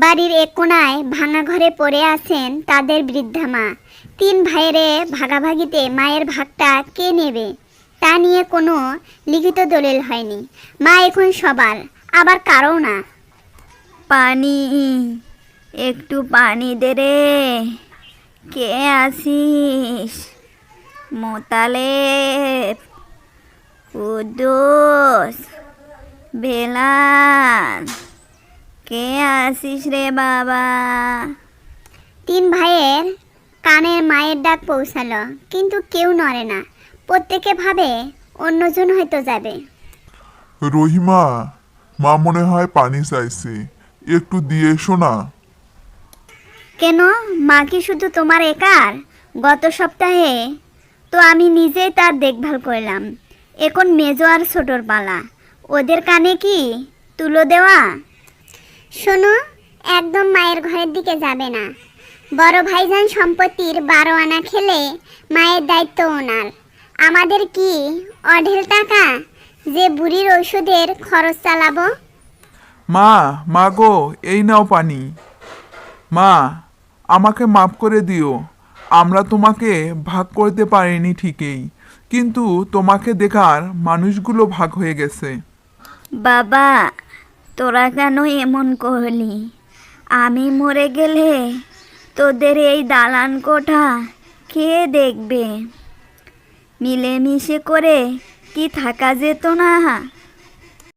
বাড়ির এক কোণায় ভাঙা ঘরে পড়ে আছেন তাদের বৃদ্ধা মা। 3 ভাইয়েরে ভাগাভাগিতে মায়ের ভাগটা কে নেবে তা নিয়ে কোনো লিখিত দলিল হয়নি। মা এখন সবার, আবার কারও না। পানি, একটু পানি দে রে। কে আসিস? মোতালেব, কুদ্দুস, বেলাল, কে আসিস রে বাবা? 3 ভাইয়ের কানে মায়ের ডাক পৌঁছালো, কিন্তু কেউ নড়ে না। প্রত্যেকে ভাবে অন্যজন হয়তো যাবে। রহিমা, মা মনে হয় পানি চাইছে, একটু দিয়ে এসো না। কেন, মা কি শুধু তোমার একার? গত সপ্তাহে তো আমি নিজেই তার দেখভাল করলাম। এখন মেজো আর ছোটর পালা, ওদের কানে কি তুলো দেওয়া? শোনো, একদম মায়ের ঘরের দিকে যাবে না। বড় ভাইজান সম্পত্তির 12 আনা খেলে মায়ের দায়িত্ব ওনার। আমাদের কি অঢেল টাকা যে বুড়ির ঔষধের খরচ চালাবো? মা গো, এই নাও পানি। মা, আমাকে মাফ করে দিও। আমরা তোমাকে ভাগ করতে পারিনি ঠিকই, কিন্তু তোমাকে দেখার মানুষগুলো ভাগ হয়ে গেছে। বাবা, তোরা কেন এমন করলি? আমি মরে গেলে তোদের এই দালান কোঠা কে দেখবে? মিলেমিশে করে কি থাকা যেত না?